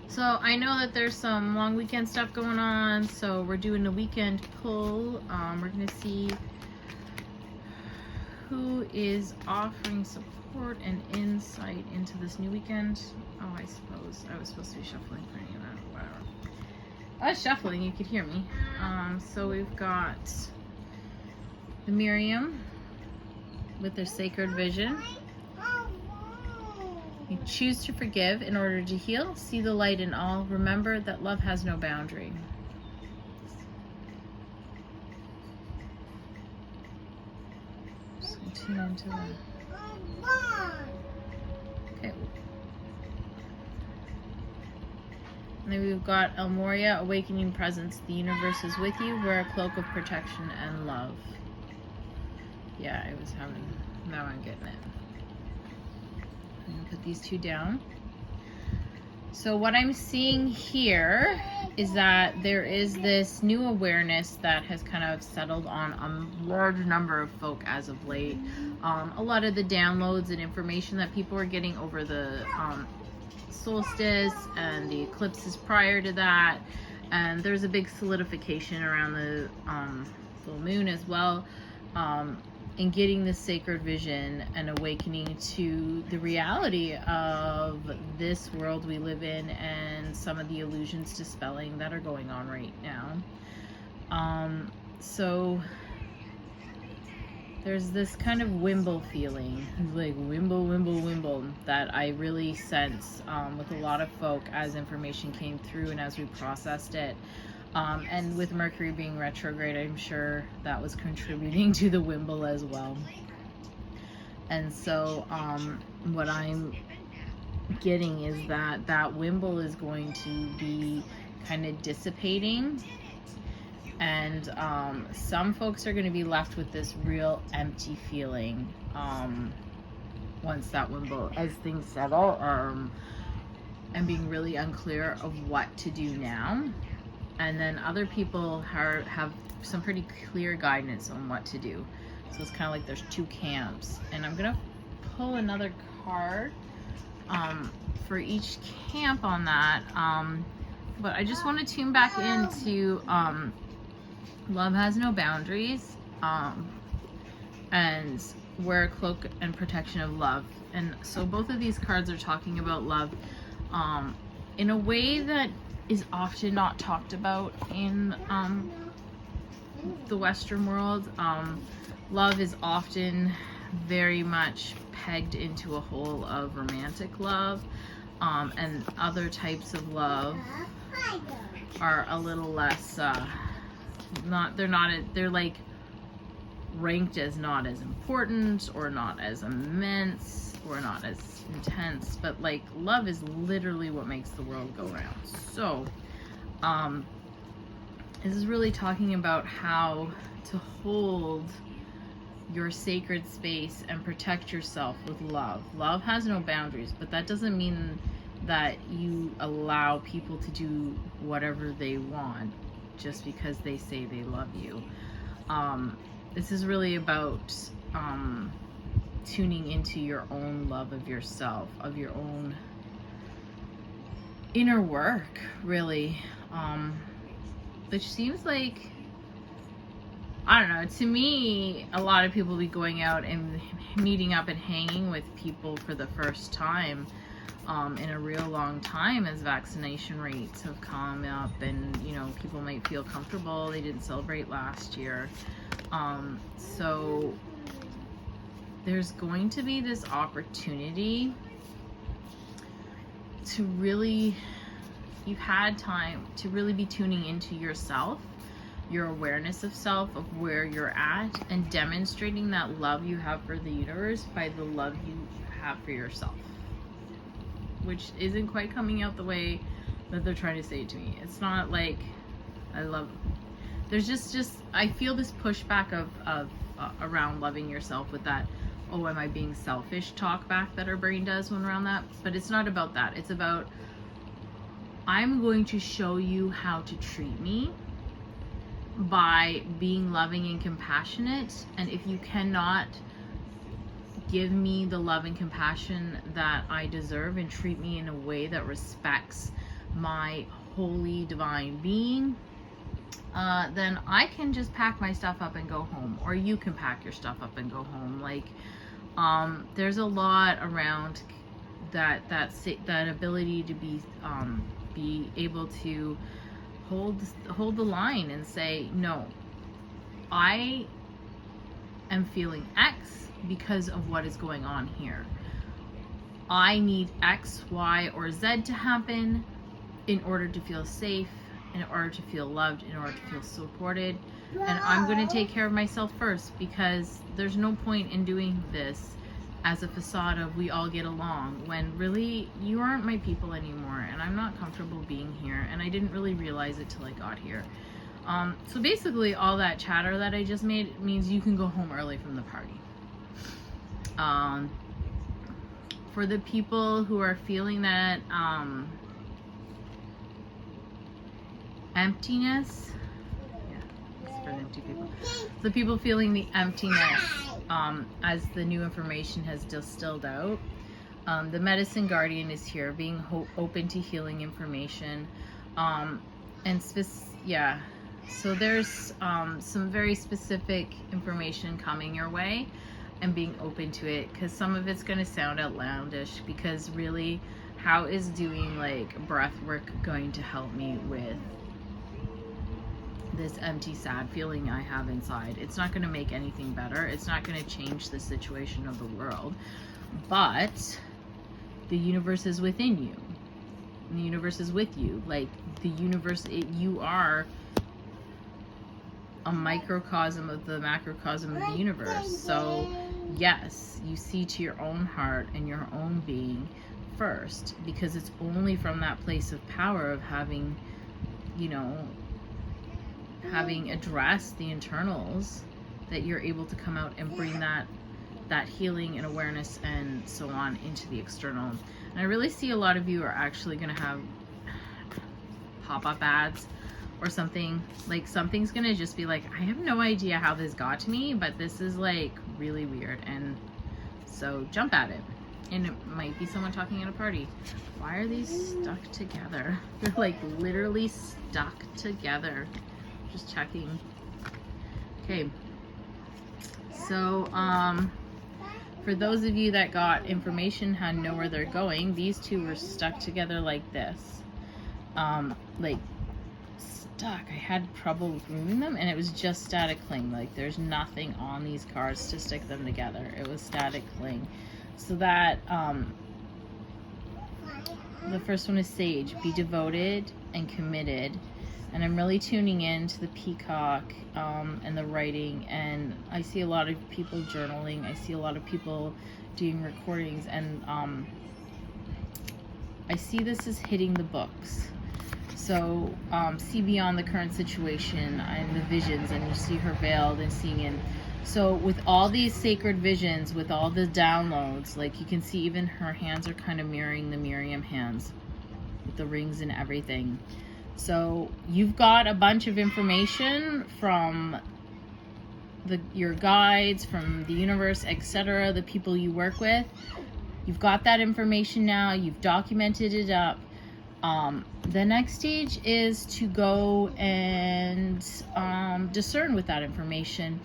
So I know that there's some long weekend stuff going on, so we're doing a weekend pull. We're gonna see who is offering support and insight into this new weekend. Oh, I suppose I was supposed to be shuffling for any of that. Whatever. I was shuffling, you could hear me. So we've got the Miriam with their sacred vision. You choose to forgive in order to heal. See the light in all. Remember that love has no boundary. Just tune into that. Okay. And then we've got El Moria, awakening presence. The universe is with you. Wear a cloak of protection and love. Yeah, I was having, now I'm getting it. I'm gonna put these two down. So what I'm seeing here is that there is this new awareness that has kind of settled on a large number of folk as of late. A lot of the downloads and information that people are getting over the solstice and the eclipses prior to that, and there's a big solidification around the full moon as well. And getting this sacred vision and awakening to the reality of this world we live in and some of the illusions dispelling that are going on right now. So there's this kind of Wimble feeling, like Wimble, that I really sense with a lot of folk as information came through and as we processed it. And with Mercury being retrograde, I'm sure that was contributing to the Wimble as well. And so what I'm getting is that Wimble is going to be kind of dissipating, and some folks are going to be left with this real empty feeling once that Wimble, as things settle, and being really unclear of what to do now. And then other people have some pretty clear guidance on what to do. So it's kind of like there's two camps. And I'm gonna pull another card for each camp on that. But I just want to tune back into love has no boundaries, and wear a cloak and protection of love. And so both of these cards are talking about love in a way that is often not talked about in the Western world. Love is often very much pegged into a hole of romantic love, and other types of love are a little less they're like ranked as not as important, or not as immense, or not as intense. But like, love is literally what makes the world go round. So this is really talking about how to hold your sacred space and protect yourself with love. Love has no boundaries, but that doesn't mean that you allow people to do whatever they want just because they say they love you. This is really about tuning into your own love of yourself, of your own inner work, really, which seems like, I don't know, to me, a lot of people be going out and meeting up and hanging with people for the first time in a real long time, as vaccination rates have come up, and you know, people might feel comfortable. They didn't celebrate last year, so there's going to be this opportunity to really, you've had time to really be tuning into yourself, your awareness of self, of where you're at, and demonstrating that love you have for the universe by the love you have for yourself, which isn't quite coming out the way that they're trying to say it to me. It's not like I love, there's just I feel this pushback of around loving yourself, with that, oh, am I being selfish talk back that our brain does when around that. But it's not about that. It's about, I'm going to show you how to treat me by being loving and compassionate. And if you cannot give me the love and compassion that I deserve and treat me in a way that respects my holy divine being, then I can just pack my stuff up and go home, or you can pack your stuff up and go home. Like, there's a lot around that ability to be able to hold the line and say, no, I am feeling X because of what is going on here. I need X, Y, or Z to happen in order to feel safe, in order to feel loved, in order to feel supported. And I'm going to take care of myself first, because there's no point in doing this as a facade of we all get along, when really you aren't my people anymore, and I'm not comfortable being here, and I didn't really realize it till I got here. So basically all that chatter that I just made means you can go home early from the party. For the people who are feeling that emptiness, yeah, it's for the empty people. The people feeling the emptiness as the new information has distilled out. The medicine guardian is here, being open to healing information, yeah. So there's some very specific information coming your way, and being open to it, because some of it's going to sound outlandish, because really, how is doing like breath work going to help me with this empty, sad feeling I have inside? It's not going to make anything better. It's not going to change the situation of the world, but the universe is within you. The universe is with you. Like, the universe, you are a microcosm of the macrocosm of the universe. So yes, you see to your own heart and your own being first, because it's only from that place of power of having, you know, having addressed the internals, that you're able to come out and bring that healing and awareness and so on into the external. And I really see a lot of you are actually going to have pop-up ads or something. Like, something's gonna just be like, I have no idea how this got to me, but this is like really weird, and so jump at it. And it might be someone talking at a party. Why are these stuck together? They're like literally stuck together. Just checking. Okay, so for those of you that got information and know where they're going, these two were stuck together like this, like stuck. I had trouble removing them, and it was just static cling. Like, there's nothing on these cards to stick them together. It was static cling. So that the first one is sage. Be devoted and committed. And I'm really tuning in to the peacock and the writing, and I see a lot of people journaling. I see a lot of people doing recordings, and I see this as hitting the books. So see beyond the current situation and the visions, and you see her veiled and seeing in. So with all these sacred visions, with all the downloads, like you can see even her hands are kind of mirroring the Miriam hands with the rings and everything. So you've got a bunch of information from your guides, from the universe, etc., the people you work with. You've got that information now. You've documented it up. The next stage is to go and discern with that information.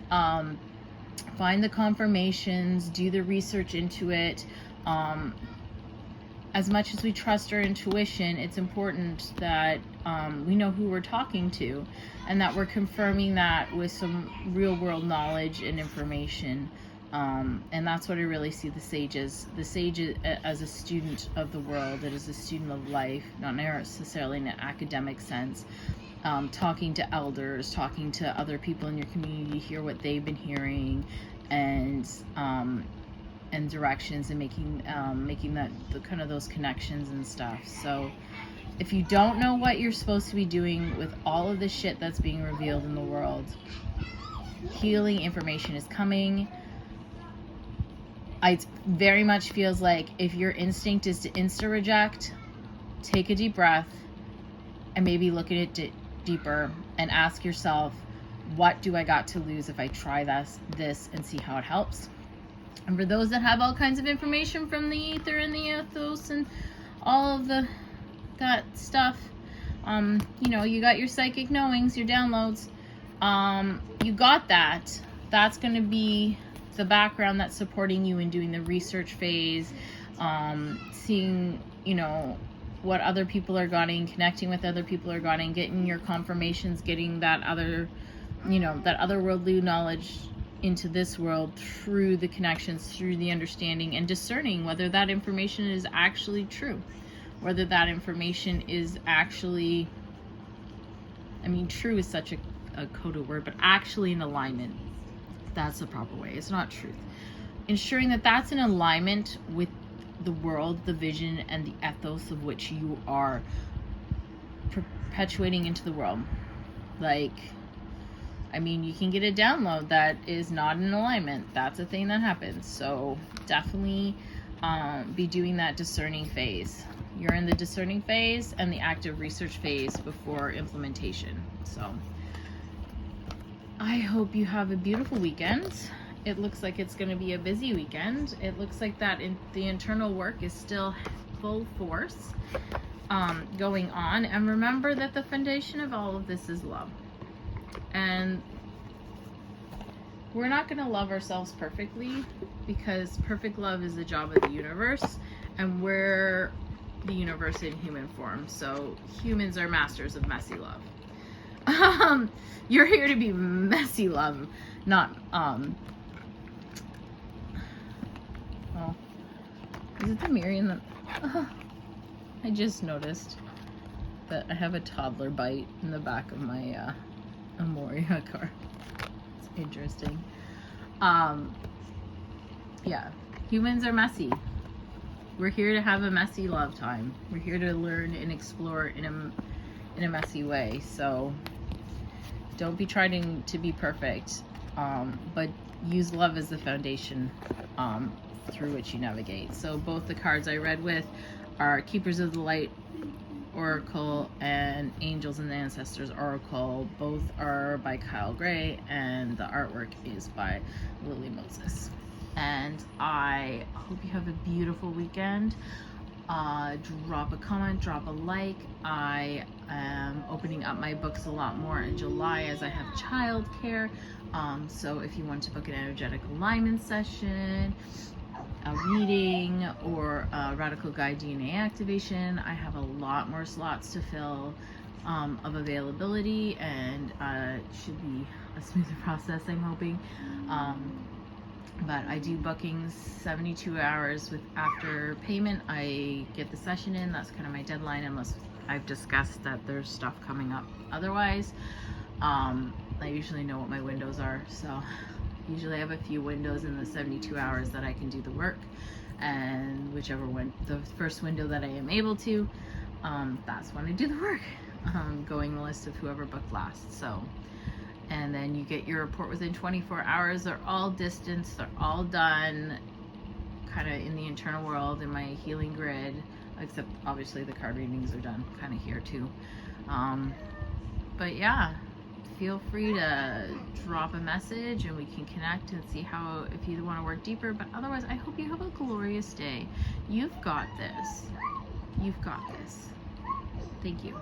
Find the confirmations, do the research into it. As much as we trust our intuition, it's important that we know who we're talking to, and that we're confirming that with some real world knowledge and information. And that's what I really see the sage as. The sage as a student of the world, it is a student of life, not necessarily in an academic sense. Talking to elders, talking to other people in your community, hear what they've been hearing, and directions, and making the kind of those connections and stuff. So if you don't know what you're supposed to be doing with all of the shit that's being revealed in the world, healing information is coming. It very much feels like if your instinct is to insta-reject, take a deep breath and maybe look at it deeper and ask yourself, what do I got to lose if I try this and see how it helps? And for those that have all kinds of information from the ether and the ethos and all of the that stuff. You know, you got your psychic knowings, your downloads. You got that. That's going to be the background that's supporting you in doing the research phase, seeing, you know, what other people are getting, connecting with other people are getting, getting your confirmations, getting that other, you know, that otherworldly knowledge into this world through the connections, through the understanding, and discerning whether that information is actually true, whether that information is actually, I mean, true is such a coded word, but actually in alignment. That's the proper way. It's not truth. Ensuring that that's in alignment with the world, the vision, and the ethos of which you are perpetuating into the world. Like, I mean, you can get a download that is not in alignment. That's a thing that happens. So definitely be doing that discerning phase. You're in the discerning phase and the active research phase before implementation. So I hope you have a beautiful weekend. It looks like it's going to be a busy weekend. It looks like that the internal work is still full force going on. And remember that the foundation of all of this is love. And we're not going to love ourselves perfectly, because perfect love is the job of the universe, and we're the universe in human form. So humans are masters of messy love. You're here to be messy love, not well, is it the mirror in the I just noticed that I have a toddler bite in the back of my Amoria car. It's interesting. Yeah, humans are messy. We're here to have a messy love time. We're here to learn and explore in a messy way. So don't be trying to be perfect, but use love as the foundation through which you navigate. So both the cards I read with are Keepers of the Light Oracle and Angels and the Ancestors Oracle. Both are by Kyle Gray, and the artwork is by Lily Moses. And I hope you have a beautiful weekend. Drop a comment, drop a like. I am opening up my books a lot more in July as I have childcare. So if you want to book an energetic alignment session, a reading, or a Radical Guide DNA activation, I have a lot more slots to fill of availability, and should be a smoother process, I'm hoping. But I do bookings 72 hours with after payment. I get the session in. That's kind of my deadline, unless I've discussed that there's stuff coming up otherwise. I usually know what my windows are, so usually I have a few windows in the 72 hours that I can do the work, and whichever one, the first window that I am able to, that's when I do the work, going the list of whoever booked last. So, and then you get your report within 24 hours. They're all distanced, they're all done kind of in the internal world, in my healing grid, except obviously the card readings are done kind of here too. But yeah, feel free to drop a message and we can connect and see how, if you want to work deeper. But otherwise, I hope you have a glorious day. You've got this. You've got this. Thank you.